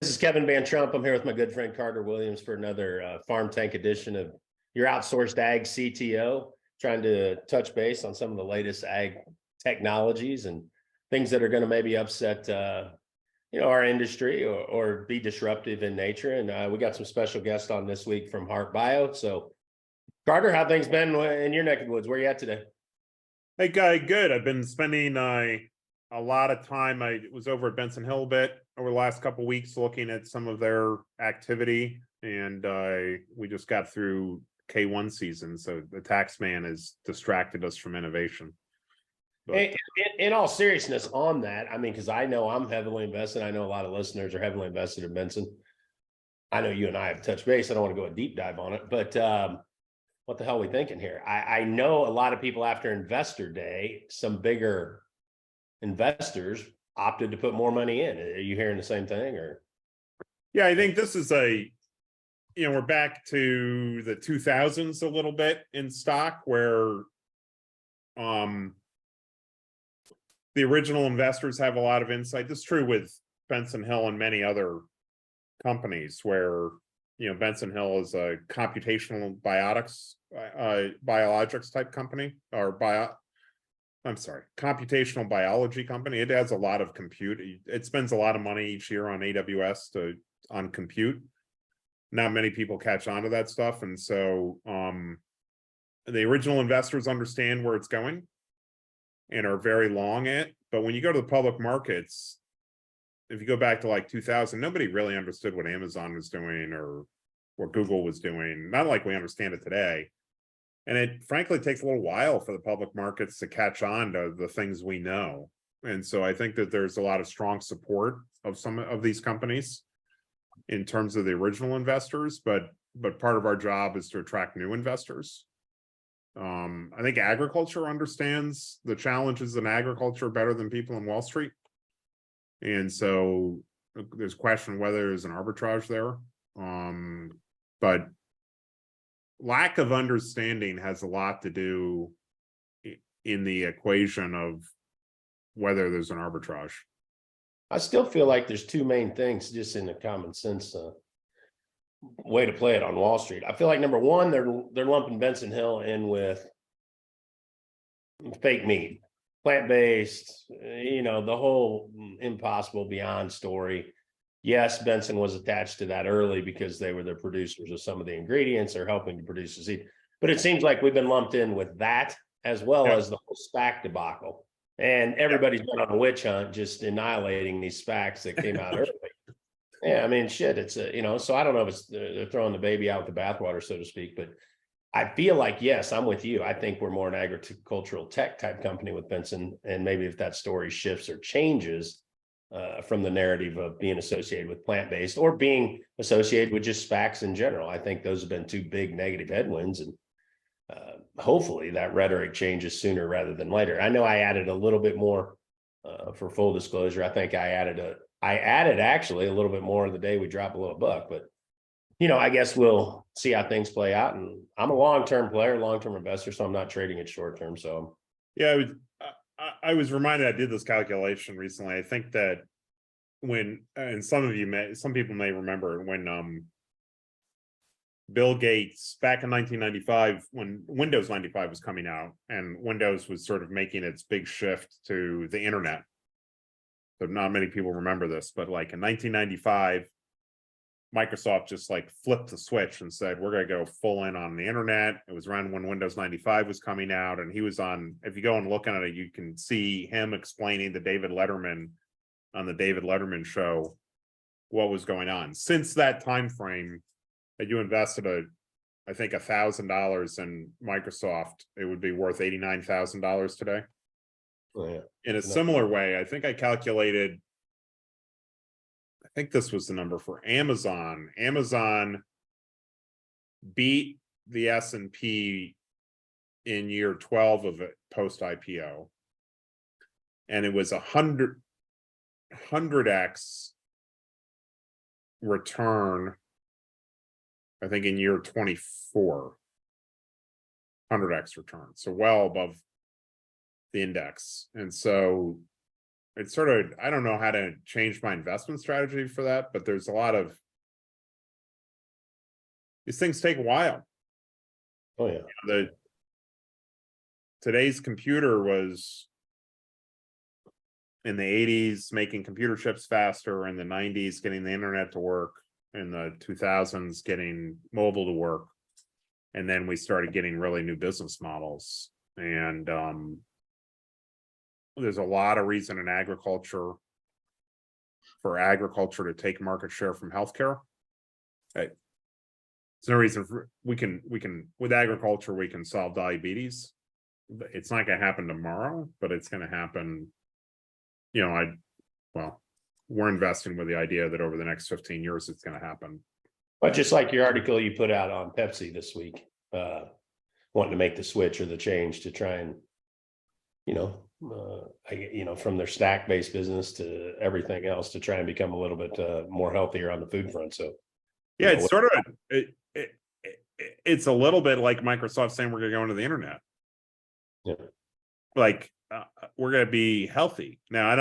This is Kevin Van Trump. I'm here with my good friend Carter Williams for another Farm Tank edition of your Outsourced Ag CTO, trying to touch base on some of the latest ag technologies and things that are going to maybe upset our industry or be disruptive in nature. And we got some special guests on this week from Harpe Bio. So Carter, how things been in your neck of the woods? Where are you at today? Hey, Guy, good. I've been spending a lot of time. I was over at Benson Hill a bit over the last couple of weeks looking at some of their activity, and we just got through K1 season, so the tax man has distracted us from innovation. But in all seriousness on that, I mean, because I know I'm heavily invested. I know a lot of listeners are heavily invested in Benson. I know you and I have touched base. I don't want to go a deep dive on it, but what the hell are we thinking here? I know a lot of people after Investor Day, some bigger investors opted to put more money in. Are you hearing the same thing? Or yeah, I think this is we're back to the 2000s a little bit in stock, where the original investors have a lot of insight. This is true with Benson Hill and many other companies, where Benson Hill is a computational biologics type company, or computational biology company. It has a lot of compute. It spends a lot of money each year on AWS on compute. Not many people catch on to that stuff. And so the original investors understand where it's going and are very long it. But when you go to the public markets, if you go back to like 2000, nobody really understood what Amazon was doing or what Google was doing. Not like we understand it today. And it frankly takes a little while for the public markets to catch on to the things we know. And so I think that there's a lot of strong support of some of these companies in terms of the original investors, but part of our job is to attract new investors. I think agriculture understands the challenges in agriculture better than people in Wall Street. And so there's a question whether there's an arbitrage there. But lack of understanding has a lot to do in the equation of whether there's an arbitrage. I still feel like there's two main things just in the common sense way to play it on Wall Street. I feel like number one, they're lumping Benson Hill in with fake meat, plant-based, the whole Impossible Beyond story. Yes, Benson was attached to that early because they were the producers of some of the ingredients or helping to produce the seed. But it seems like we've been lumped in with that as well as the whole SPAC debacle. And everybody's been on a witch hunt, just annihilating these SPACs that came out early. Yeah, I mean, shit, it's so I don't know if they're throwing the baby out with the bathwater, so to speak, but I feel like, yes, I'm with you. I think we're more an agricultural tech type company with Benson. And maybe if that story shifts or changes from the narrative of being associated with plant-based or being associated with just SPACs in general, I think those have been two big negative headwinds. And hopefully that rhetoric changes sooner rather than later. I know I added a little bit more for full disclosure. I think I added actually a little bit more the day we drop a little buck, but I guess we'll see how things play out. And I'm a long-term player, long-term investor, so I'm not trading it short-term. So yeah, I was reminded, I did this calculation recently. I think that and some people may remember when Bill Gates back in 1995, when Windows 95 was coming out and Windows was sort of making its big shift to the internet. So not many people remember this, but like in 1995, Microsoft just like flipped the switch and said, we're going to go full in on the internet. It was around when Windows 95 was coming out, and he was on, if you go and look at it, you can see him explaining to David Letterman on the David Letterman show what was going on. Since that time frame that you invested I think $1,000 in Microsoft, it would be worth $89,000 today. oh, yeah. In a similar way, I think I calculated, I think this was the number for Amazon. Amazon beat the S&P in year 12 of it post IPO. And it was 100x return, I think in year 24, 100x return. So well above the index. And so it's sort of, I don't know how to change my investment strategy for that, but there's a lot of these things take a while. Oh, yeah. Today's computer was in the 80s making computer chips faster, in the 90s getting the internet to work, in the 2000s getting mobile to work, and then we started getting really new business models. And there's a lot of reason in agriculture for agriculture to take market share from healthcare. There's no reason for we can with agriculture we can solve diabetes. It's not going to happen tomorrow, but it's going to happen. You know, we're investing with the idea that over the next 15 years it's going to happen. But just like your article you put out on Pepsi this week, wanting to make the switch or the change to try and, from their stack-based business to everything else to try and become a little bit more healthier on the food front. So, yeah, it's sort of it's a little bit like Microsoft saying we're going to go into the internet. Yeah. Like we're going to be healthy now. I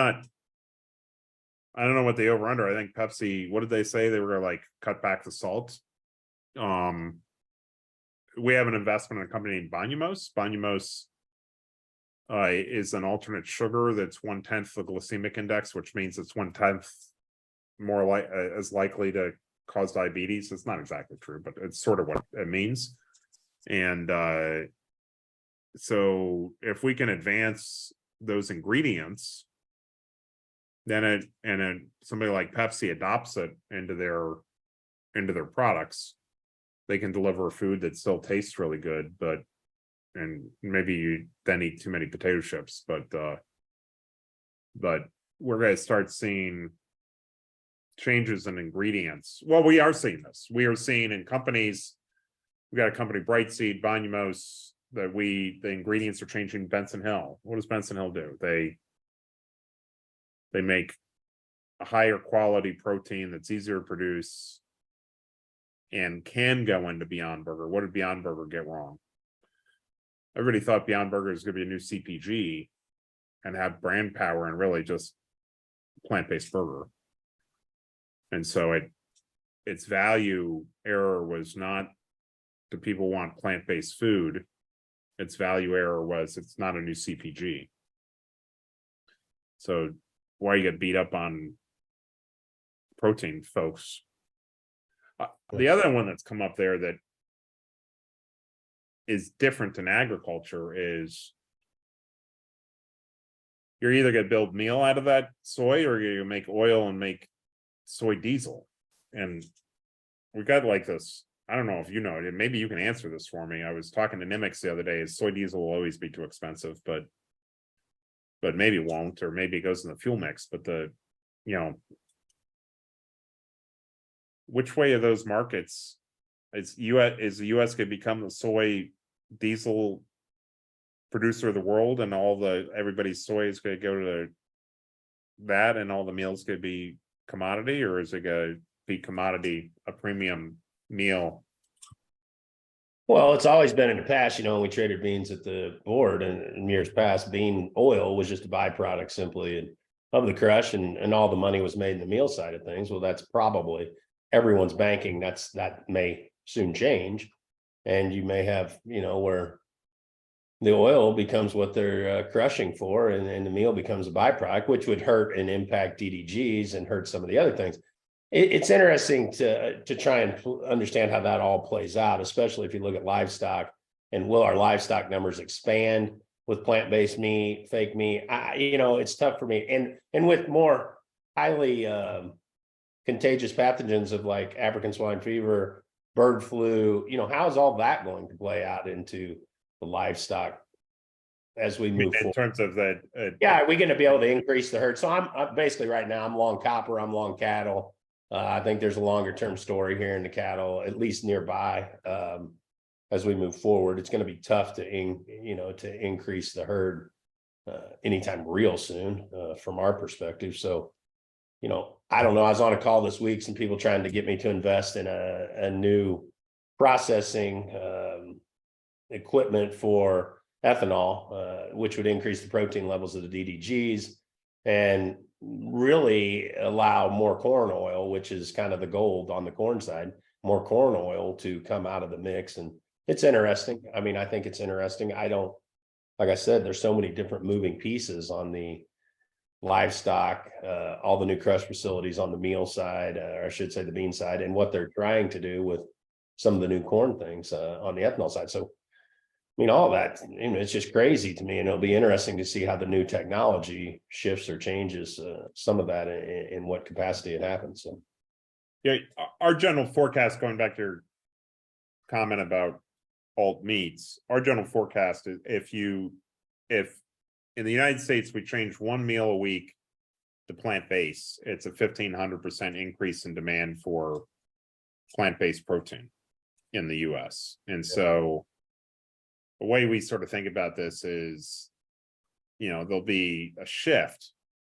don't know what the over under. I think Pepsi. What did they say? They were going to like cut back the salt. We have an investment in a company named Banumos. Banumos is an alternate sugar that's 1/10 the glycemic index, which means it's 1/10 more as likely to cause diabetes. It's not exactly true, but it's sort of what it means. And so if we can advance those ingredients, then somebody like Pepsi adopts it into their products, they can deliver a food that still tastes really good, and maybe you then eat too many potato chips, but we're going to start seeing changes in ingredients. Well, we are seeing this. We are seeing in companies. We got a company, Brightseed, Banumos, that the ingredients are changing. Benson Hill. What does Benson Hill do? They make a higher quality protein that's easier to produce and can go into Beyond Burger. What did Beyond Burger get wrong? Everybody thought Beyond Burger was going to be a new CPG and have brand power and really just plant-based burger. And so its value error was not, do people want plant-based food? Its value error was it's not a new CPG. So why you get beat up on protein, folks? The other one that's come up there that is different in agriculture is you're either going to build meal out of that soy or you're going to make oil and make soy diesel. And we got like this, I don't know if you know, maybe you can answer this for me. I was talking to Nimex the other day, is soy diesel will always be too expensive, but maybe it won't, or maybe it goes in the fuel mix. But which way of those markets is the US going to become the soy diesel producer of the world, and everybody's soy is going to go to that, and all the meal's going to be commodity, or is it going to be commodity, a premium meal? Well, it's always been in the past, when we traded beans at the board, and in years past, bean oil was just a byproduct simply of the crush, and all the money was made in the meal side of things. Well, that's probably everyone's banking. That may soon change, and you may have, where the oil becomes what they're crushing for, and the meal becomes a byproduct, which would hurt and impact DDGs and hurt some of the other things. It's interesting to try and understand how that all plays out, especially if you look at livestock, and will our livestock numbers expand with plant-based meat, fake meat? It's tough for me. And with more highly contagious pathogens of like African swine fever, bird flu, how is all that going to play out into the livestock as we move forward? In terms of that, are we going to be able to increase the herd? So I'm basically right now, I'm long copper, I'm long cattle. I think there's a longer term story here in the cattle, at least nearby. As we move forward, it's going to be tough to increase the herd anytime real soon from our perspective. So, I don't know. I was on a call this week, some people trying to get me to invest in a new processing equipment for ethanol, which would increase the protein levels of the DDGs. and really allow more corn oil, which is kind of the gold on the corn side, more corn oil to come out of the mix. And it's interesting. I mean, I think it's interesting. I don't, like I said, there's so many different moving pieces on the livestock, all the new crush facilities on the meal side, or I should say the bean side, and what they're trying to do with some of the new corn things on the ethanol side. So, I mean, all that, you know, it's just crazy to me, and it'll be interesting to see how the new technology shifts or changes some of that in what capacity it happens. So, Yeah, our general forecast, going back to your comment about alt meats, our general forecast is if in the United States we change one meal a week to plant-based, it's a 1,500% increase in demand for plant-based protein in the US. And so the way we sort of think about this is, you know, there'll be a shift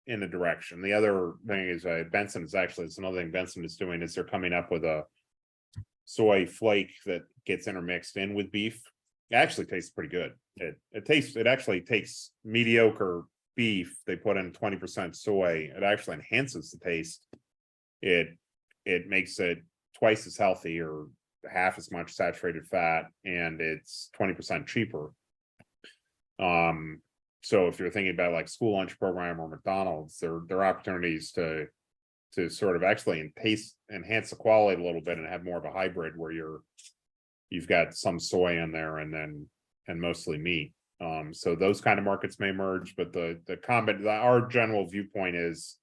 in the direction. The other thing is Benson is actually, it's another thing Benson is doing is they're coming up with a soy flake that gets intermixed in with beef. It actually tastes pretty good. It actually takes mediocre beef. They put in 20% soy. It actually enhances the taste. It makes it twice as healthy or half as much saturated fat, and it's 20% cheaper. So if you're thinking about like school lunch program or McDonald's, there are opportunities to sort of actually enhance the quality a little bit and have more of a hybrid where you've got some soy in there and mostly meat. So those kind of markets may emerge, but our general viewpoint is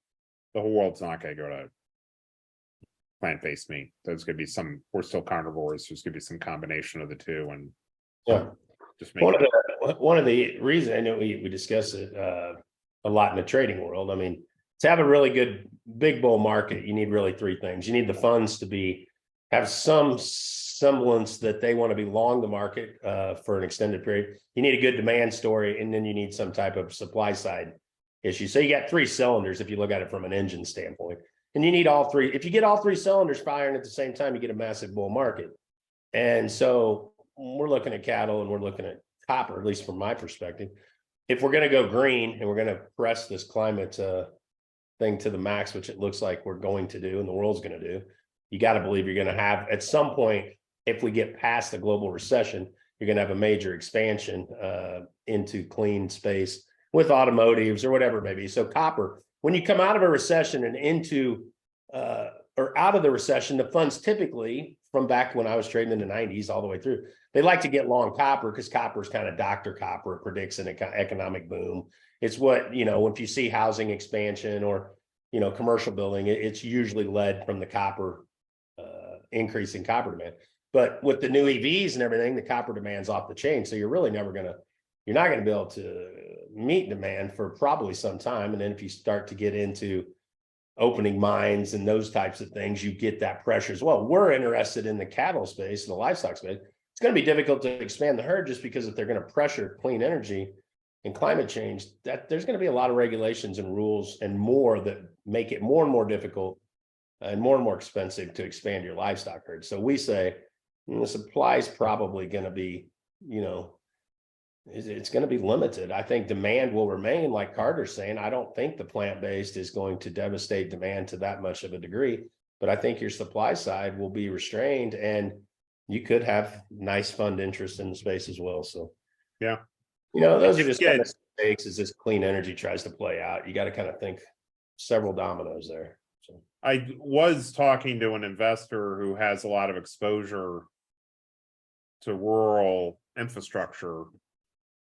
the whole world's not going to go to plant-based meat. There's going to be we're still carnivores. There's going to be some combination of the two, and yeah, just make one of the reasons, I know we discuss it a lot in the trading world. I mean, to have a really good big bull market, you need really three things. You need the funds to have some semblance that they want to be long the market for an extended period. You need a good demand story, and then you need some type of supply side issue. So you got three cylinders if you look at it from an engine standpoint, and you need all three. If you get all three cylinders firing at the same time, you get a massive bull market. And so we're looking at cattle and we're looking at copper, at least from my perspective. If we're going to go green and we're going to press this climate thing to the max, which it looks like we're going to do and the world's going to do, you got to believe you're going to have at some point, if we get past the global recession, you're going to have a major expansion into clean space with automotives or whatever it may be. So copper, when you come out of a recession and into or out of the recession, the funds typically from back when I was trading in the 90s all the way through, they like to get long copper because copper is kind of Dr. Copper. It predicts an economic boom. It's what, you know, if you see housing expansion or, you know, commercial building, it's usually led from the copper increase in copper demand. But with the new EVs and everything, the copper demand's off the chain. So you're really you're not going to be able to meet demand for probably some time. And then if you start to get into opening mines and those types of things, you get that pressure as well. We're interested in the cattle space and the livestock space. It's going to be difficult to expand the herd just because if they're going to pressure clean energy and climate change, that there's going to be a lot of regulations and rules and more that make it more and more difficult and more expensive to expand your livestock herd. So we say the supply is probably going to be, you know, it's going to be limited. I think demand will remain, like Carter's saying. I don't think the plant-based is going to devastate demand to that much of a degree, but I think your supply side will be restrained and you could have nice fund interest in the space as well. So, yeah, you know, those are just kind of mistakes as this clean energy tries to play out. You got to kind of think several dominoes there. So I was talking to an investor who has a lot of exposure to rural infrastructure,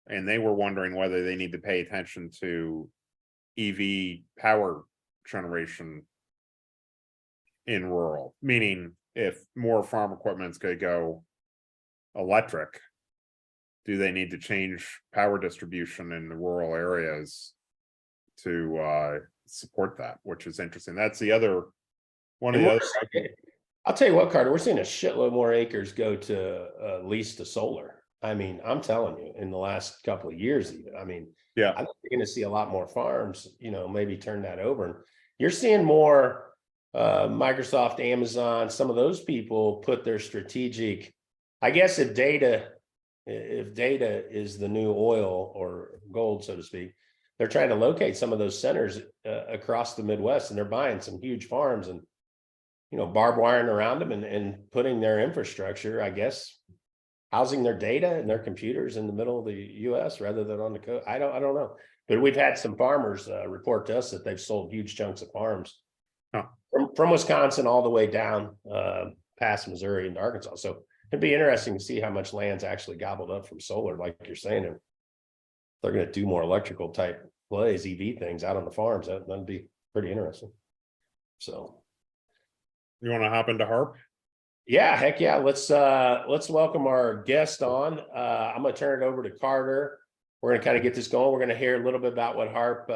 and they were wondering whether they need to pay attention to EV power generation in rural, meaning if more farm equipment's going to go electric, do they need to change power distribution in the rural areas to support that, which is interesting. That's the other one of the other. I'll tell you what, Carter, we're seeing a shitload more acres go to lease to solar. I mean, I'm telling you, in the last couple of years, even, I mean, yeah, I think you're going to see a lot more farms, you know, maybe turn that over. And you're seeing more Microsoft, Amazon, some of those people put their strategic, I guess if data is the new oil or gold, so to speak, they're trying to locate some of those centers across the Midwest, and they're buying some huge farms and, barbed wiring around them and putting their infrastructure, I guess, housing their data and their computers in the middle of the US rather than on the coast. I don't know. But we've had some farmers report to us that they've sold huge chunks of farms from Wisconsin all the way down past Missouri into Arkansas. So it'd be interesting to see how much land's actually gobbled up from solar, like you're saying. And they're going to do more electrical type plays, EV things out on the farms. That'd be pretty interesting. So You want to hop into Harp? yeah, heck yeah. Let's welcome our guest on. I'm gonna turn it over to Carter. We're gonna kind of get this going. We're gonna hear a little bit about what Harpe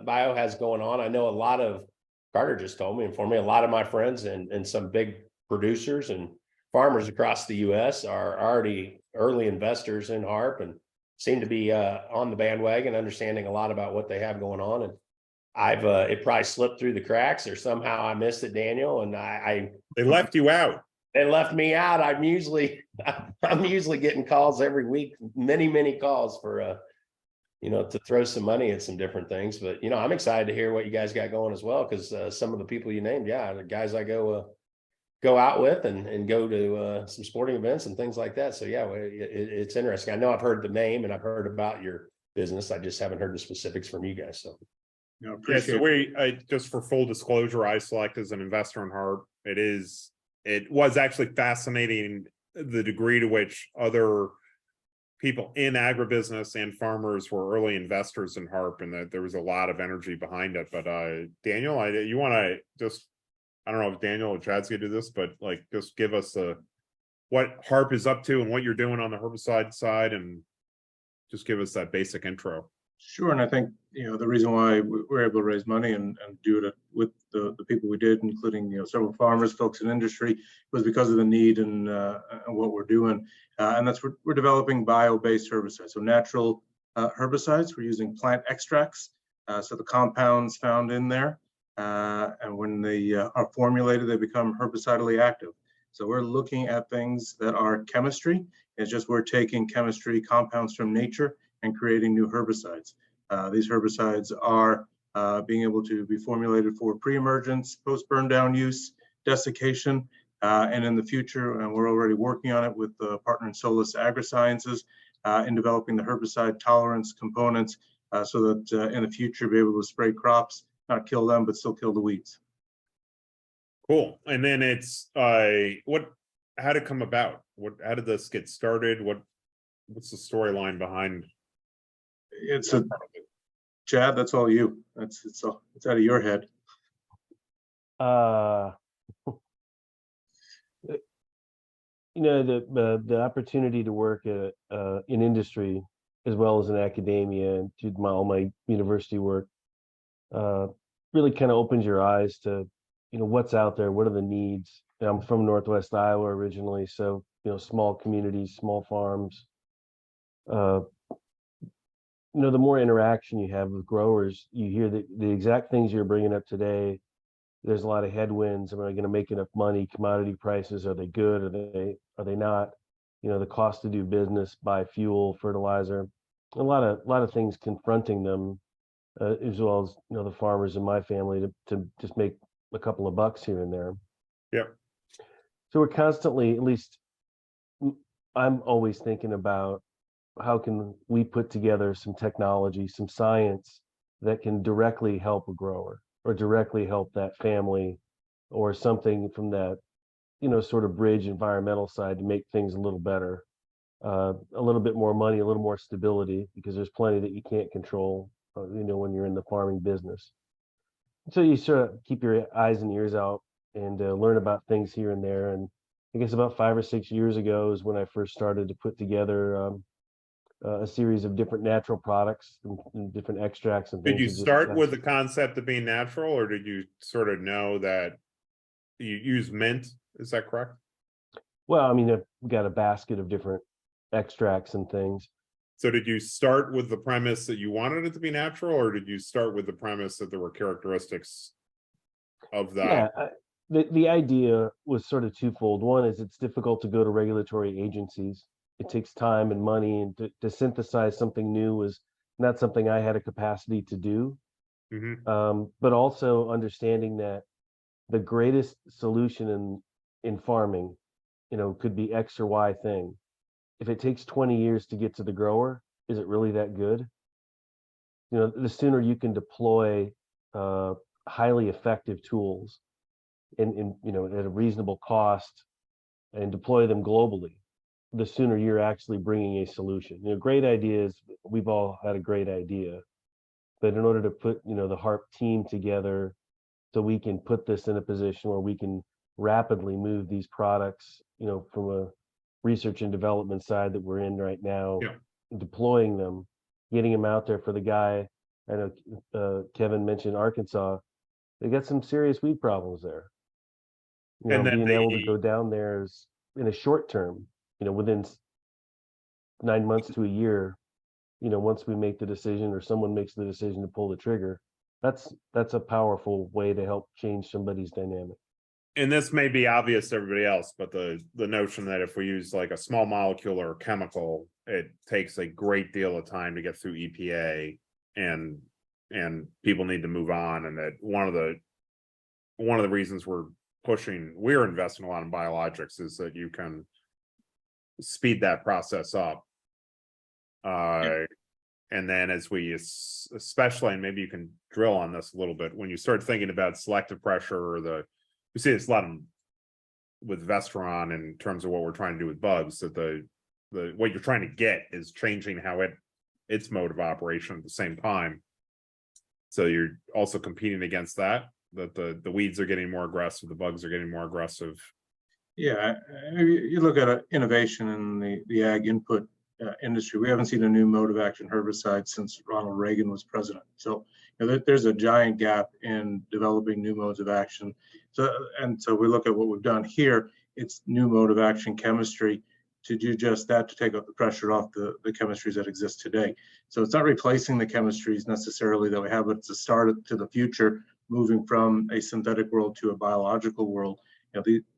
Bio has going on. I know a lot of, Carter just told me, informed me, a lot of my friends and some big producers and farmers across the US are already early investors in Harpe and seem to be on the bandwagon, understanding a lot about what they have going on. And it probably slipped through the cracks, or somehow I missed it, Daniel. And They left you out. They left me out. I'm usually getting calls every week, many calls for to throw some money at some different things. But I'm excited to hear what you guys got going as well, because some of the people you named, the guys I go out with and go to some sporting events and things like that. So it's interesting. I know I've heard the name and I've heard about your business. I just haven't heard the specifics from you guys. So just for full disclosure, I select as an investor in Harpe. It was actually fascinating the degree to which other people in agribusiness and farmers were early investors in Harpe, and that there was a lot of energy behind it. But Daniel, you want to just, I don't know if Daniel or Chad's gonna do this, but just give us what Harpe is up to and what you're doing on the herbicide side, and just give us that basic intro. Sure, and I think the reason why we're able to raise money and do it with the people we did, including several farmers, folks in industry, was because of the need and what we're doing, and that's we're developing bio-based herbicides, so natural herbicides. We're using plant extracts, so the compounds found in there, and when they are formulated, they become herbicidally active. So we're looking at things that are chemistry. It's just we're taking chemistry compounds from nature and creating new herbicides. These herbicides are being able to be formulated for pre-emergence, post-burn down use, desiccation, and in the future, and we're already working on it with the partner in Solus Agrisciences in developing the herbicide tolerance components so that in the future be able to spray crops, not kill them, but still kill the weeds. Cool. And then it's how did it come about? How did this get started? What's the storyline behind? Chad, that's all you. It's out of your head. The opportunity to work in industry as well as in academia and to all my university work really kind of opens your eyes to what's out there, what are the needs. I'm from Northwest Iowa originally, so small communities, small farms. The more interaction you have with growers, you hear the exact things you're bringing up today. There's a lot of headwinds. Am I going to make enough money? Commodity prices, are they good? Are they not? The cost to do business, buy fuel, fertilizer, a lot of things confronting them, as well as the farmers in my family to just make a couple of bucks here and there. Yeah. So we're constantly, at least I'm always thinking about how can we put together some technology, some science that can directly help a grower or directly help that family, or something from that, sort of bridge environmental side to make things a little better, a little bit more money, a little more stability, because there's plenty that you can't control, when you're in the farming business. So you sort of keep your eyes and ears out and learn about things here and there. And I guess about 5 or 6 years ago is when I first started to put together a series of different natural products and different extracts and things. Did you start with the concept of being natural, or did you sort of know that you use mint? Is that correct? Well, I mean, I've got a basket of different extracts and things. So did you start with the premise that you wanted it to be natural, or did you start with the premise that there were characteristics of that? Yeah, the idea was sort of twofold. One is it's difficult to go to regulatory agencies. It takes time and money, and to synthesize something new was not something I had a capacity to do. Mhm. But also understanding that the greatest solution in farming, could be X or Y thing. If it takes 20 years to get to the grower, is it really that good? The sooner you can deploy highly effective tools at a reasonable cost and deploy them globally, the sooner you're actually bringing a solution. Great ideas, we've all had a great idea, but in order to put, the HARP team together so we can put this in a position where we can rapidly move these products, from a research and development side that we're in right now, Yeah. deploying them, getting them out there for the guy. I know Kevin mentioned Arkansas. They got some serious weed problems there. And then Being able to go down there is in a short term, within 9 months to a year, once we make the decision or someone makes the decision to pull the trigger, that's a powerful way to help change somebody's dynamic. and this may be obvious to everybody else, but the notion that if we use like a small molecule or a chemical, it takes a great deal of time to get through EPA, and people need to move on, and that one of the reasons we're investing a lot in biologics is that you can speed that process up. And then as we especially, and maybe you can drill on this a little bit, when you start thinking about selective pressure, or we see this a lot with Vestron in terms of what we're trying to do with bugs, that the what you're trying to get is changing how its mode of operation at the same time. So you're also competing against that the weeds are getting more aggressive, the bugs are getting more aggressive. Yeah, you look at innovation in the ag input industry. We haven't seen a new mode of action herbicide since Ronald Reagan was president. So there's a giant gap in developing new modes of action. So we look at what we've done here. It's new mode of action chemistry to do just that, to take up the pressure off the chemistries that exist today. So it's not replacing the chemistries necessarily that we have, but it's a start to the future, moving from a synthetic world to a biological world.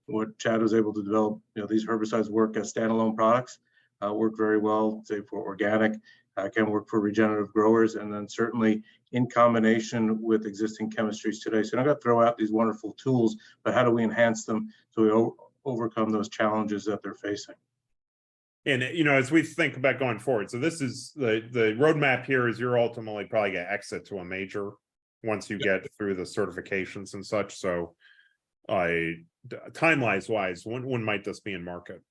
What Chad was able to develop, these herbicides work as standalone products, work very well, say for organic, can work for regenerative growers, and then certainly in combination with existing chemistries today. So I'm going to throw out these wonderful tools, but how do we enhance them so we overcome those challenges that they're facing? And as we think about going forward, so this is the roadmap here is you're ultimately probably going to exit to a major once you get through the certifications and such. So timelines wise, when might this be in market?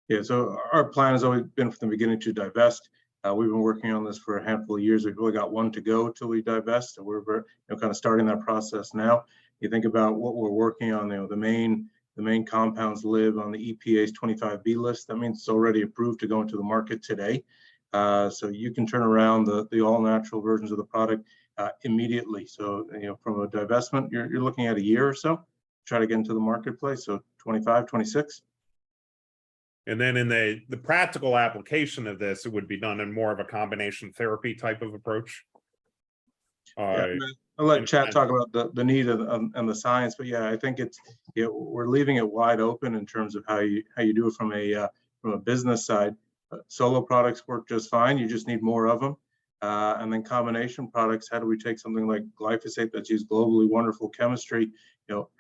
Yeah, so our plan has always been from the beginning to divest. We've been working on this for a handful of years. We've really got one to go till we divest. So we're kind of starting that process now. You think about what we're working on, the main compounds live on the EPA's 25B list. That means it's already approved to go into the market today. So you can turn around the all natural versions of the product immediately. So from a divestment, you're looking at a year or so, try to get into the marketplace. So 25, 26. And then in the practical application of this, it would be done in more of a combination therapy type of approach. I'll let Chad talk about the need and the science, but I think it's we're leaving it wide open in terms of how you do it from a business side. Solo products work just fine. You just need more of them, and then combination products. How do we take something like glyphosate that's used globally, wonderful chemistry,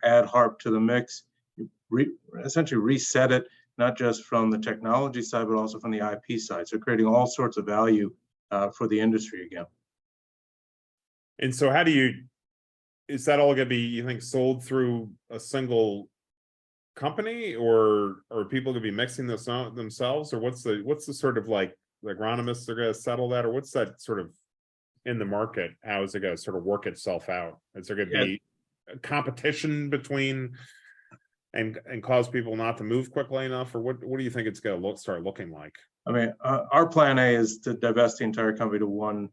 add HARP to the mix, essentially reset it, not just from the technology side, but also from the IP side. So creating all sorts of value for the industry again. And so is that all going to be, you think, sold through a single company, or are people going to be mixing this out themselves, or what's the sort of like the agronomists are going to settle that, or what's that sort of in the market? How is it going to sort of work itself out? Is there going to be a competition between and cause people not to move quickly enough, or what do you think it's going to start looking like? I mean, our plan A is to divest the entire company to one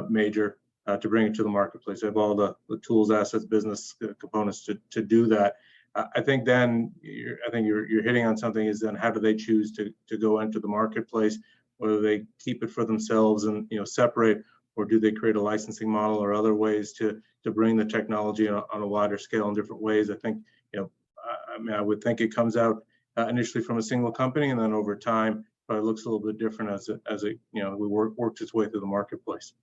major to bring it to the marketplace. They have all the tools, assets, business components to do that. I think then you're hitting on something, is then how do they choose to go into the marketplace? Whether they keep it for themselves and separate, or do they create a licensing model or other ways to bring the technology on a wider scale in different ways? I think I would think it comes out initially from a single company, and then over time probably looks a little bit different as it we worked its way through the marketplace.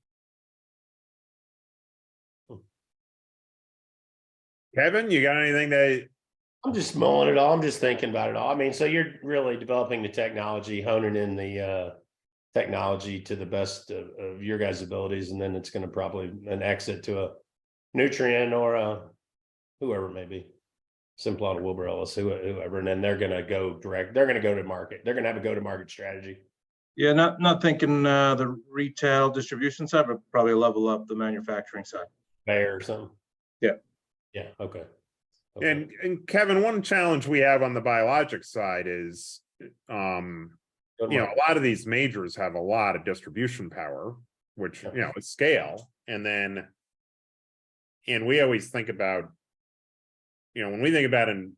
Kevin, you got anything to? I'm just mulling it all. I'm just thinking about it all. I mean, so you're really developing the technology, honing in the technology to the best of your guys' abilities, and then it's going to probably an exit to a nutrient or a whoever it may be, Simplot, Wilbur Ellis, whoever, and then they're going to go direct. They're going to go to market. They're going to have a go-to-market strategy. Yeah, not thinking the retail distribution side, but probably level up the manufacturing side. Bayer or something. Yeah. Yeah. Okay. And Kevin, one challenge we have on the biologic side is, a lot of these majors have a lot of distribution power, which, is scale. And we always think about, when we think about an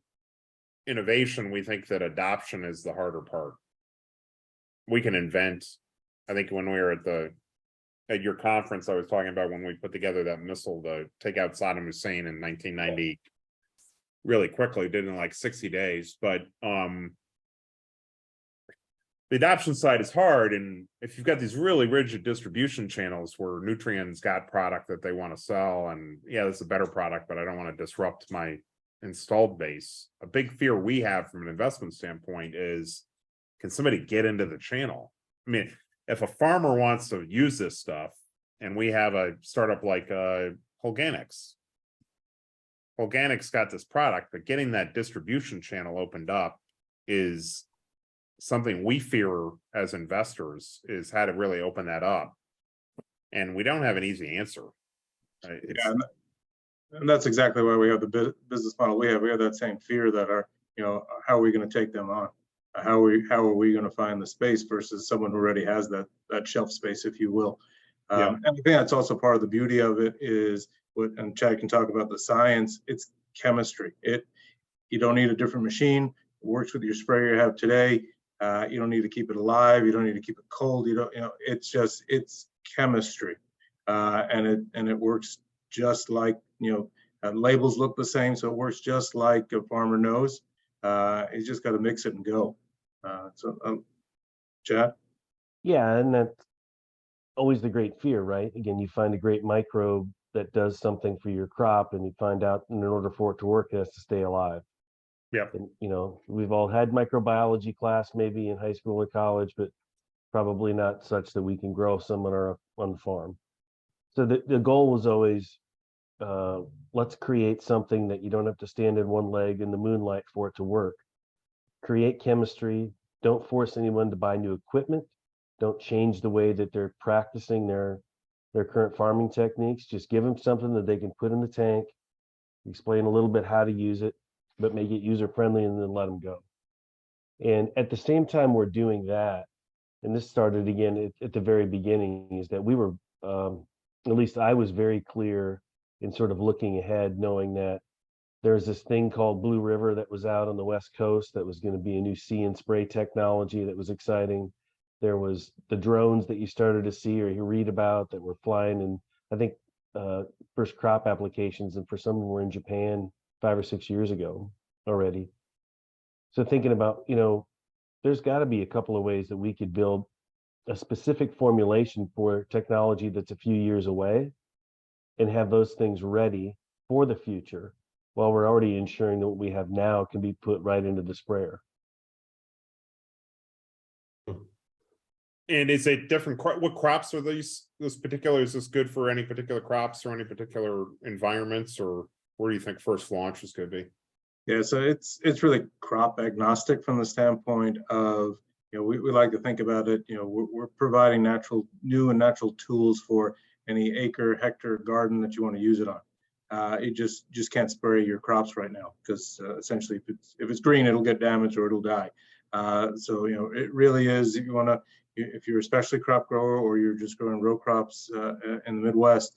innovation, we think that adoption is the harder part. We can invent. I think when we were at your conference, I was talking about when we put together that missile to take out Saddam Hussein in 1990. Really quickly, did it in like 60 days, but the adoption side is hard. And if you've got these really rigid distribution channels where Nutrien's got product that they want to sell, and it's a better product, but I don't want to disrupt my installed base. A big fear we have from an investment standpoint is, can somebody get into the channel? I mean, if a farmer wants to use this stuff, and we have a startup like Organics got this product, but getting that distribution channel opened up is something we fear as investors, is how to really open that up. And we don't have an easy answer. And that's exactly why we have the business model we have. We have that same fear that how are we going to take them on? How are we going to find the space versus someone who already has that shelf space, if you will. And I think that's also part of the beauty of it is, and Chad can talk about the science, it's chemistry. You don't need a different machine. It works with your sprayer you have today. You don't need to keep it alive. You don't need to keep it cold. It's chemistry. And it works just like, labels look the same. So it works just like a farmer knows. He's just got to mix it and go. Chad? Yeah, and that's always the great fear, right? Again, you find a great microbe that does something for your crop, and you find out in order for it to work, it has to stay alive. Yeah. And, we've all had microbiology class maybe in high school or college, but probably not such that we can grow some on the farm. So the goal was always, let's create something that you don't have to stand in one leg in the moonlight for it to work. Create chemistry. Don't force anyone to buy new equipment. Don't change the way that they're practicing their current farming techniques. Just give them something that they can put in the tank, explain a little bit how to use it, but make it user friendly, and then let them go. And at the same time we're doing that, and this started again at the very beginning, is that we were, at least I was very clear in sort of looking ahead, knowing that there's this thing called Blue River that was out on the West Coast that was going to be a new see and spray technology that was exciting. There was the drones that you started to see or you read about that were flying, and I think first crop applications, and for some of them were in Japan 5 or 6 years ago already. So thinking about, there's got to be a couple of ways that we could build a specific formulation for technology that's a few years away and have those things ready for the future while we're already ensuring that what we have now can be put right into the sprayer. And is it different? What crops are this particular? Is this good for any particular crops or any particular environments, or where do you think first launch is going to be? Yeah, so it's really crop agnostic from the standpoint of, we like to think about it, we're providing new and natural tools for any acre, hectare garden that you want to use it on. You just can't spray your crops right now because essentially if it's green, it'll get damaged or it'll die. So, it really is, if you're a specialty crop grower or you're just growing row crops in the Midwest,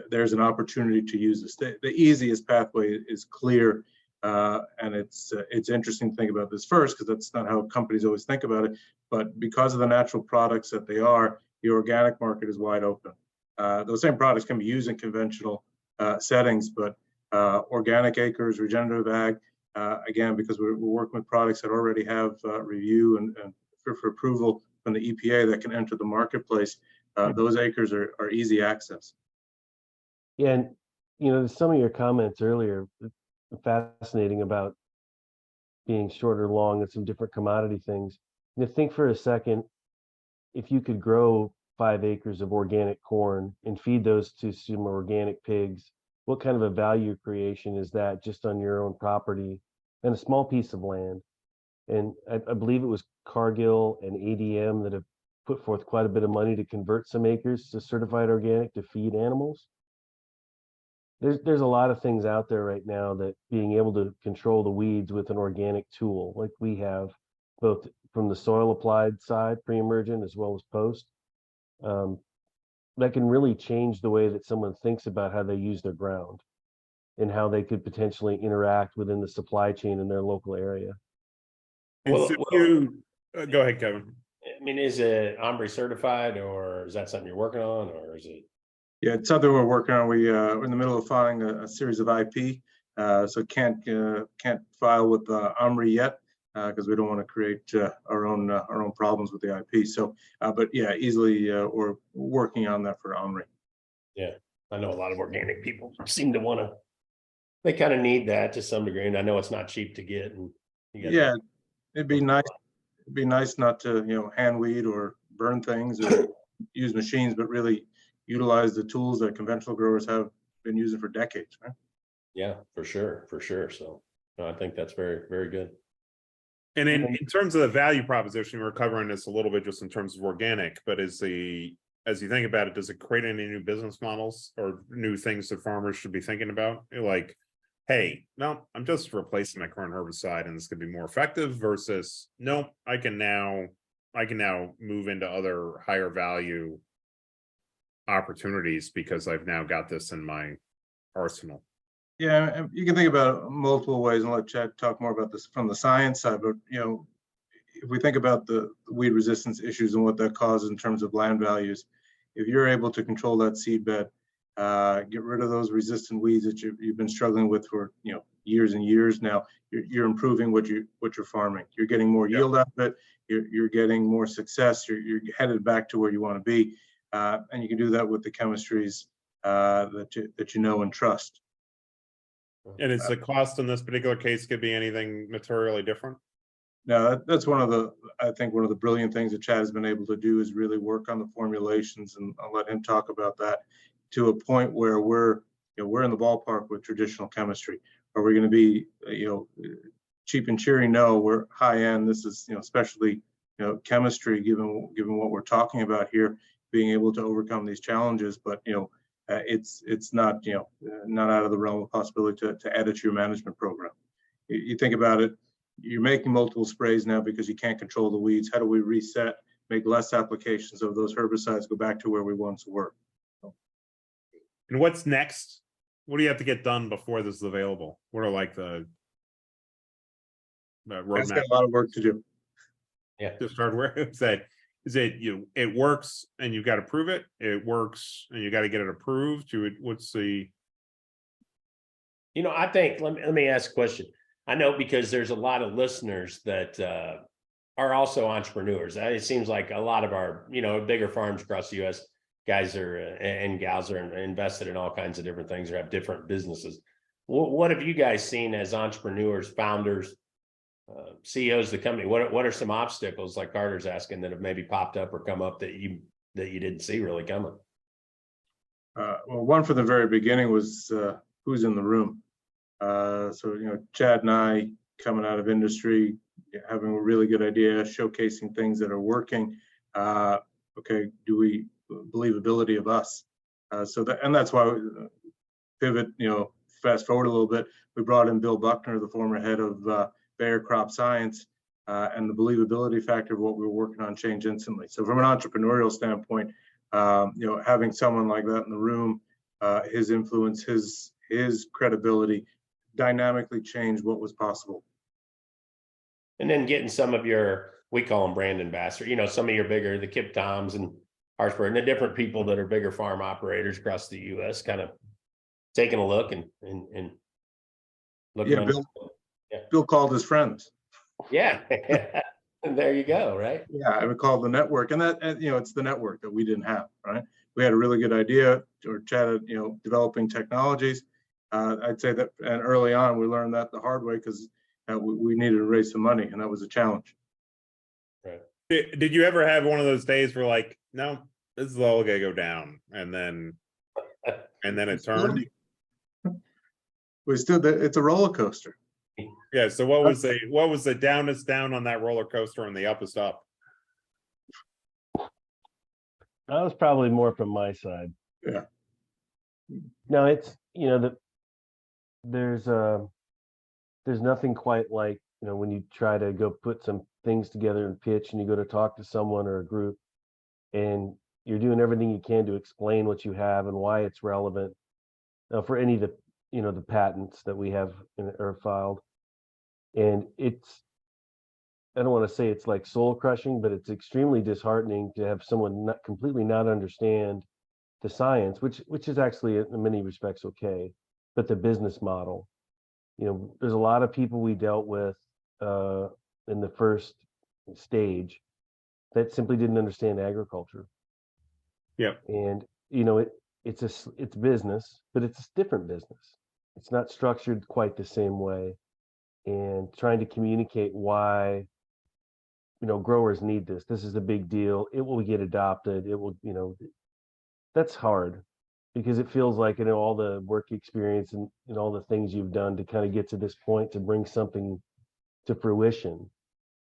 there's an opportunity to use this. The easiest pathway is clear. And it's interesting to think about this first, because that's not how companies always think about it. But because of the natural products that they are, the organic market is wide open. Those same products can be used in conventional settings, but organic acres, regenerative ag, again, because we're working with products that already have review and for approval from the EPA that can enter the marketplace, those acres are easy access. Yeah, and some of your comments earlier, fascinating about being short or long and some different commodity things. Think for a second, if you could grow 5 acres of organic corn and feed those to some organic pigs, what kind of a value creation is that just on your own property and a small piece of land? And I believe it was Cargill and ADM that have put forth quite a bit of money to convert some acres to certified organic to feed animals. There's a lot of things out there right now that being able to control the weeds with an organic tool like we have, both from the soil applied side, pre-emergent as well as post, that can really change the way that someone thinks about how they use their ground and how they could potentially interact within the supply chain in their local area. And so go ahead, Kevin. I mean, is it Ombre certified, or is that something you're working on, or is it? Yeah, it's something we're working on. We're in the middle of filing a series of IP, so can't file with Omri yet because we don't want to create our own problems with the IP. So, but yeah, easily we're working on that for Omri. Yeah, I know a lot of organic people seem to want to. They kind of need that to some degree, and I know it's not cheap to get. And yeah, it'd be nice. It'd be nice not to hand weed or burn things or use machines, but really utilize the tools that conventional growers have been using for decades, right? Yeah, for sure. So no, I think that's very, very good. And in terms of the value proposition, we're covering this a little bit just in terms of organic, but as you think about it, does it create any new business models or new things that farmers should be thinking about? Like, hey, no, I'm just replacing my current herbicide and this could be more effective versus, no, I can now move into other higher value opportunities because I've now got this in my arsenal. Yeah, you can think about it multiple ways, and let Chad talk more about this from the science side. But if we think about the weed resistance issues and what that causes in terms of land values, if you're able to control that seed bed, get rid of those resistant weeds that you've been struggling with for years and years now, you're improving what you're farming. You're getting more yield out of it. You're getting more success. You're headed back to where you want to be, and you can do that with the chemistries that you know and trust. And is the cost in this particular case could be anything materially different? No, that's I think one of the brilliant things that Chad has been able to do is really work on the formulations, and I'll let him talk about that, to a point where we're in the ballpark with traditional chemistry. Are we going to be cheap and cheery? No, we're high end. This is especially chemistry, given what we're talking about here, being able to overcome these challenges. But it's not not out of the realm of possibility to add it to your management program. You think about it, you're making multiple sprays now because you can't control the weeds. How do we reset, make less applications of those herbicides, go back to where we once were? And what's next? What do you have to get done before this is available? What are like the roadmap? It's got a lot of work to do. Yeah, just hardware. Is it it works and you've got to prove it? It works and you got to get it approved. What's the? I think let me ask a question. I know because there's a lot of listeners that are also entrepreneurs. It seems like a lot of our bigger farms across the U.S. guys and gals are invested in all kinds of different things or have different businesses. What have you guys seen as entrepreneurs, founders, CEOs of the company? What are some obstacles, like Carter's asking, that have maybe popped up or come up that you didn't see really coming? Well, one from the very beginning was who's in the room. So Chad and I, coming out of industry, having a really good idea, showcasing things that are working. Okay, do we believability of us? That's why we pivot. Fast forward a little bit, we brought in Bill Buckner, the former head of Bayer Crop Science, and the believability factor of what we were working on changed instantly. So from an entrepreneurial standpoint, having someone like that in the room, his influence, his credibility, dynamically changed what was possible. And then getting some of we call them brand ambassadors, some of your bigger, the Kip Toms and Harper, and the different people that are bigger farm operators across the U.S. kind of taking a look and looking. Yeah, Bill called his friends. Yeah. And there you go, right? Yeah, I would call it the network, and it's the network that we didn't have, right? We had a really good idea, or chatted, developing technologies. I'd say that, and early on, we learned that the hard way because we needed to raise some money, and that was a challenge. Right. Did you ever have one of those days where like, no, this is all gonna go down, and then it turned? It's a roller coaster. Yeah. So what was the downest down on that roller coaster and the uppest up? That was probably more from my side. Yeah. No, it's, there's nothing quite like, when you try to go put some things together and pitch, and you go to talk to someone or a group, and you're doing everything you can to explain what you have and why it's relevant for any of the, the patents that we have are filed. And I don't want to say it's like soul crushing, but it's extremely disheartening to have someone completely not understand the science, which is actually in many respects okay, but the business model. There's a lot of people we dealt with in the first stage that simply didn't understand agriculture. Yeah. And it's business, but it's a different business. It's not structured quite the same way. And trying to communicate why growers need this. This is a big deal. It will get adopted. It will, that's hard because it feels like, all the work experience and all the things you've done to kind of get to this point to bring something to fruition.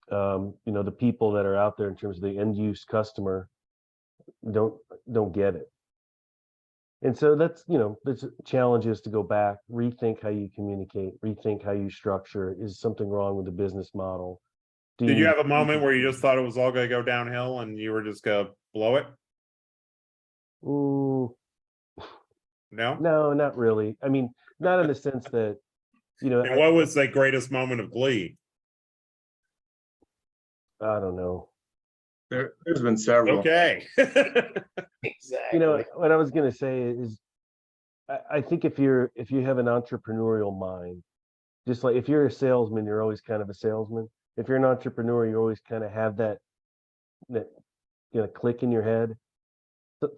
The people that are out there in terms of the end use customer don't get it. And so that's, there's challenges to go back, rethink how you communicate, rethink how you structure. Is something wrong with the business model? Did you have a moment where you just thought it was all going to go downhill and you were just going to blow it? Ooh, No, not really. I mean, not in the sense that, And what was the greatest moment of glee? I don't know. There's been several. Okay. Exactly. What I was going to say is, I think if you have an entrepreneurial mind, just like if you're a salesman, you're always kind of a salesman. If you're an entrepreneur, you always kind of have that click in your head.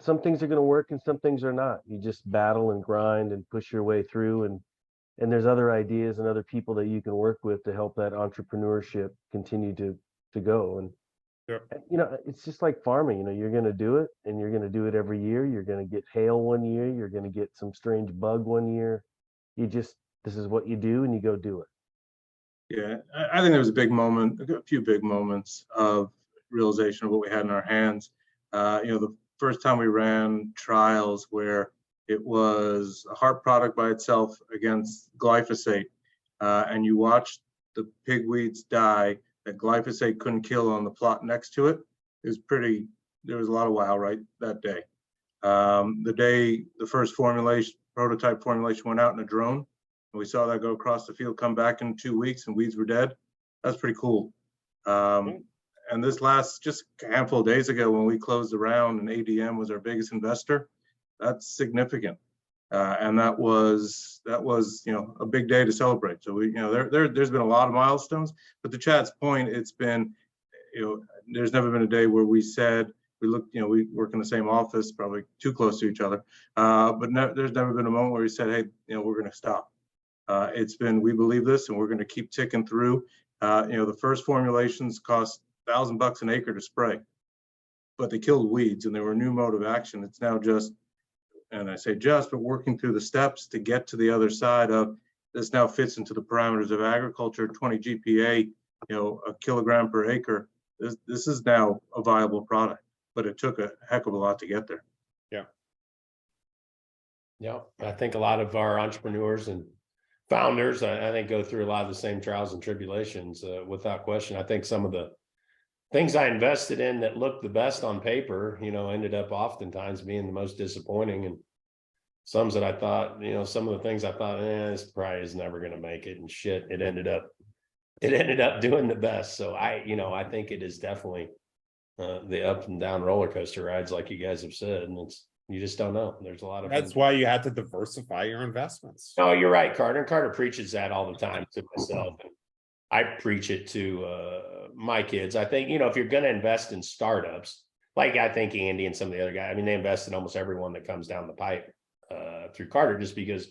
Some things are going to work and some things are not. You just battle and grind and push your way through, and there's other ideas and other people that you can work with to help that entrepreneurship continue to go. And Sure. it's just like farming. You're going to do it, and you're going to do it every year. You're going to get hail one year. You're going to get some strange bug one year. This is what you do, and you go do it. Yeah, I think there was a few big moments of realization of what we had in our hands. The first time we ran trials where it was a Harpe product by itself against glyphosate, and you watched the pigweeds die that glyphosate couldn't kill on the plot next to it. There was a lot of wow right that day. The day the first prototype formulation went out in a drone, and we saw that go across the field, come back in 2 weeks, and weeds were dead. That's pretty cool. And this last just a handful of days ago, when we closed the round and ADM was our biggest investor, that's significant. And that was a big day to celebrate. So there's been a lot of milestones, but to Chad's point, it's been, there's never been a day where we said, we work in the same office, probably too close to each other, but there's never been a moment where we said, hey, we're going to stop. It's been, we believe this, and we're going to keep ticking through. The first formulations cost $1,000 an acre to spray, but they killed weeds, and they were a new mode of action. It's now just, and I say just, but working through the steps to get to the other side of this now fits into the parameters of agriculture, 20 GPA, a kilogram per acre. This is now a viable product, but it took a heck of a lot to get there. Yeah, I think a lot of our entrepreneurs and founders, I think, go through a lot of the same trials and tribulations, without question. I think some of the things I invested in that looked the best on paper, ended up oftentimes being the most disappointing. And some that I thought, some of the things I thought, this probably is never going to make it, and shit, it ended up doing the best. So I think it is definitely the up and down roller coaster rides, like you guys have said, and you just don't know. There's a lot of That's why you had to diversify your investments. No, you're right, Carter. And Carter preaches that all the time to myself. I preach it to my kids. I think, you know, if you're going to invest in startups, like I think Andy and some of the other guys, I mean, they invest in almost everyone that comes down the pipe through Carter, just because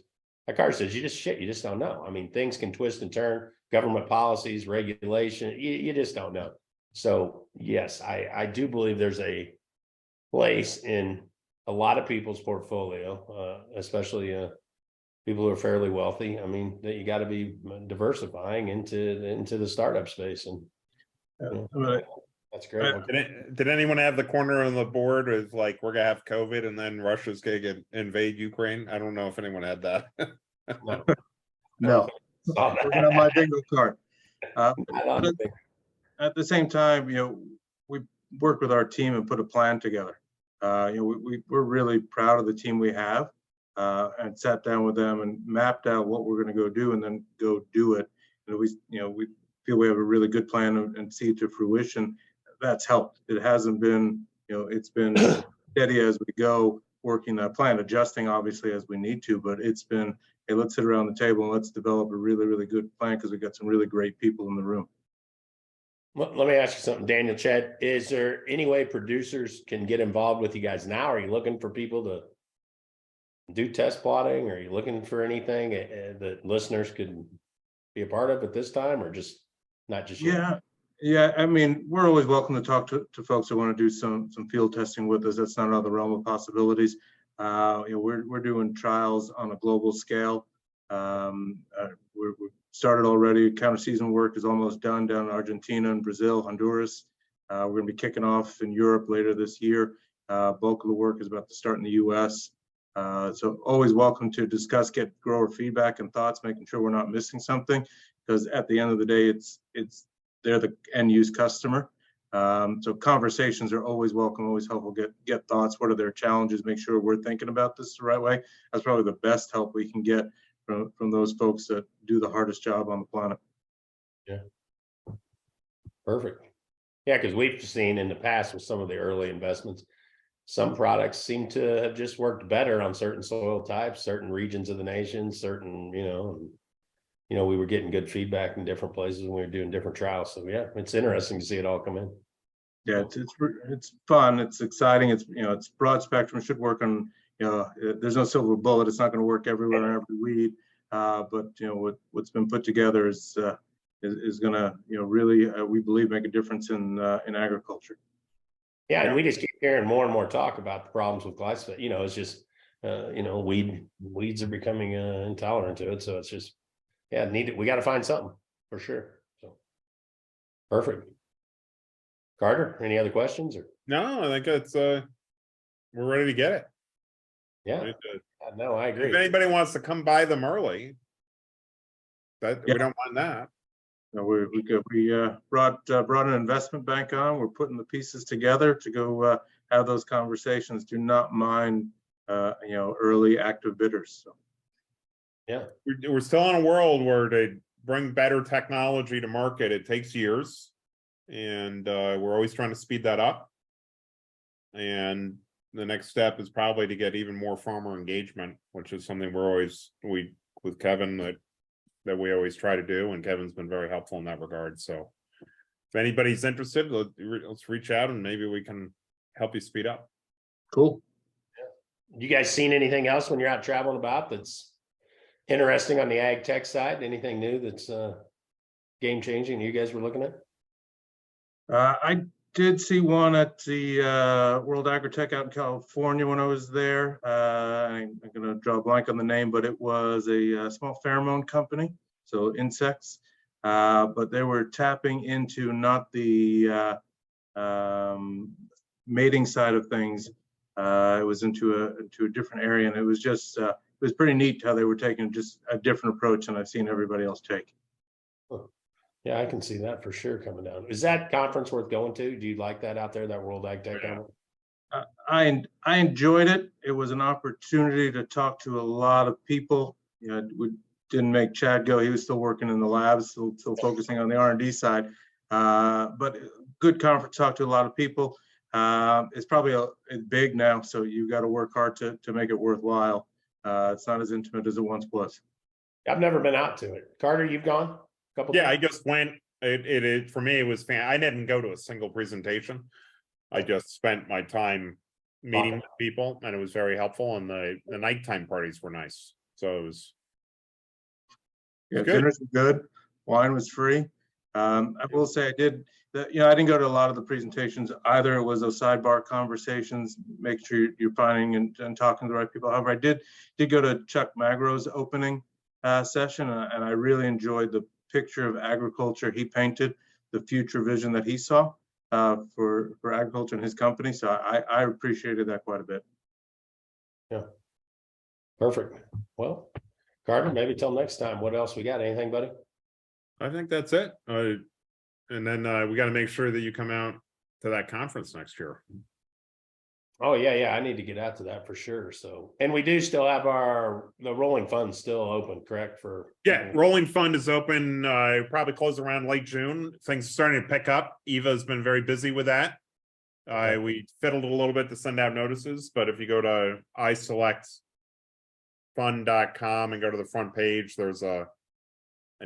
like Carter says, you just don't know. I mean, things can twist and turn, government policies, regulation, you just don't know. So yes, I do believe there's a place in a lot of people's portfolio, especially people who are fairly wealthy. I mean, that you got to be diversifying into the startup space, and you know, that's great. Did anyone have the corner on the board of like, we're gonna have COVID and then Russia's gonna invade Ukraine? I don't know if anyone had that. No, working on my bingo card. But I at the same time, you know, we worked with our team and put a plan together. You know, we're really proud of the team we have, and sat down with them and mapped out what we're going to go do, and then go do it. And we feel we have a really good plan and see it to fruition. That's helped. It hasn't been, you know, it's been steady as we go, working that plan, adjusting obviously as we need to, but it's been, hey, let's sit around the table and let's develop a really, really good plan, because we've got some really great people in the room. Let me ask you something, Daniel, Chad. Is there any way producers can get involved with you guys now? Are you looking for people to do test plotting? Are you looking for anything that listeners could be a part of at this time, or just not just yet? Yeah. I mean, we're always welcome to talk to folks that want to do some field testing with us. That's not out of the realm of possibilities. You know, we're doing trials on a global scale. We're started already. Counter season work is almost done down in Argentina and Brazil, Honduras. We're going to be kicking off in Europe later this year. Bulk of the work is about to start in the U.S. So always welcome to discuss, get grower feedback and thoughts, making sure we're not missing something, because at the end of the day, it's they're the end use customer. So conversations are always welcome, always helpful. Get thoughts. What are their challenges? Make sure we're thinking about this the right way. That's probably the best help we can get from those folks that do the hardest job on the planet. Yeah. Perfect. Yeah, because we've seen in the past with some of the early investments, some products seem to have just worked better on certain soil types, certain regions of the nation, certain, we were getting good feedback in different places when we were doing different trials. So yeah, it's interesting to see it all come in. Yeah, it's fun. It's exciting. It's broad spectrum. It should work on, there's no silver bullet. It's not going to work everywhere and every weed. But what's been put together is going to really, we believe, make a difference in agriculture. Yeah, and we just keep hearing more and more talk about the problems with glyphosate. It's just weeds are becoming intolerant to it. So it's just we got to find something for sure. So perfect. Carter, any other questions? Or no, I think it's we're ready to get it. Yeah, no, I agree. If anybody wants to come buy them early, we don't mind that. No, we brought an investment bank on. We're putting the pieces together to go have those conversations. Do not mind early active bidders. So yeah, we're still in a world where to bring better technology to market, it takes years, and we're always trying to speed that up. And the next step is probably to get even more farmer engagement, which is something with Kevin that we always try to do, and Kevin's been very helpful in that regard. So if anybody's interested, let's reach out and maybe we can help you speed up. Cool. Yeah. You guys seen anything else when you're out traveling about that's interesting on the ag tech side? Anything new that's game changing you guys were looking at? I did see one at the World Agritech out in California when I was there. I'm going to draw a blank on the name, but it was a small pheromone company, so insects. But they were tapping into not the mating side of things. It was into a different area, and it was just it was pretty neat how they were taking just a different approach than I've seen everybody else take. Huh. Yeah, I can see that for sure coming down. Is that conference worth going to? Do you like that out there, that World Ag Tech conference? I enjoyed it. It was an opportunity to talk to a lot of people. We didn't make Chad go. He was still working in the labs, still focusing on the R&D side. But good conference, talk to a lot of people. It's probably it's big now, so you got to work hard to make it worthwhile. It's not as intimate as it once was. I've never been out to it. Carter, you've gone? Couple. Yeah, I just went, it for me, it was I didn't go to a single presentation. I just spent my time meeting with people and it was very helpful and the nighttime parties were nice. So it was. Yeah, Good. dinners were good. Wine was free. I will say I did, I didn't go to a lot of the presentations either. It was those sidebar conversations, make sure you're finding and talking to the right people. However, I did go to Chuck Magro's opening session, and I really enjoyed the picture of agriculture he painted, the future vision that he saw for agriculture and his company. So I appreciated that quite a bit. Yeah. Perfect. Well, Carter, maybe till next time. What else we got? Anything, buddy? I think that's it. And then we got to make sure that you come out to that conference next year. Oh, yeah. I need to get out to that for sure. So, and we do still have the rolling fund still open, correct? Yeah, rolling fund is open. Probably close around late June. Things are starting to pick up. Eva's been very busy with that. We fiddled a little bit to send out notices, but if you go to iselectfund.com and go to the front page, there's an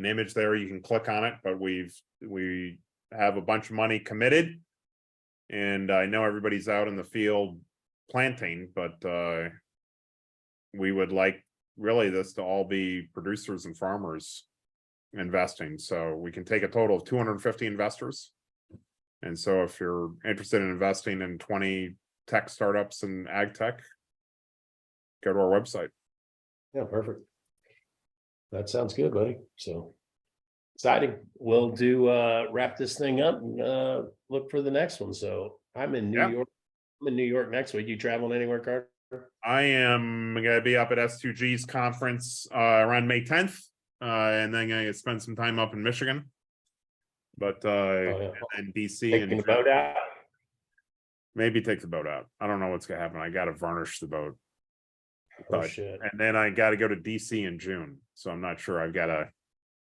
image there. You can click on it, but we have a bunch of money committed. And I know everybody's out in the field planting, but we would like really this to all be producers and farmers investing. So we can take a total of 250 investors. And so if you're interested in investing in 20 tech startups and ag tech, go to our website. Yeah, perfect. That sounds good, buddy. So exciting. We'll wrap this thing up and look for the next one. So I'm in New York. I'm in New York next week. You traveling anywhere, Carter? I am gonna be up at S2G's conference around May 10th, and then I spend some time up in Michigan. But and DC taking and the boat out. Maybe take the boat out. I don't know what's gonna happen. I gotta varnish the boat. Oh, shit. And then I gotta go to DC in June. So I'm not sure I've gotta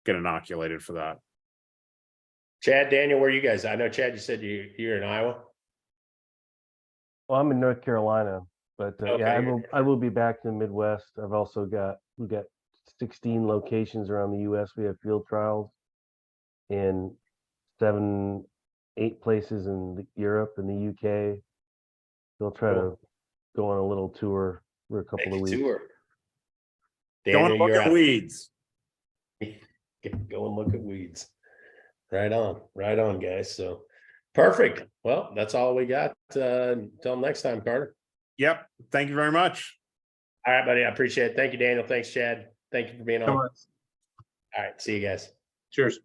get inoculated for that. Chad, Daniel, where are you guys? I know Chad, you said you're in Iowa. Well, I'm in North Carolina, but Okay, yeah, I will be back in the Midwest. We got 16 locations around the U.S. We have field trials in 7, 8 places in Europe and the UK. They'll try to go on a little tour for a couple of weeks. Daniel, go and look at weeds. Go and look at weeds. Right on, guys. So perfect. Well, that's all we got. Until next time, Carter. Yep. Thank you very much. All right, buddy. I appreciate it. Thank you, Daniel. Thanks, Chad. Thank you for being on. All right. See you guys. Cheers.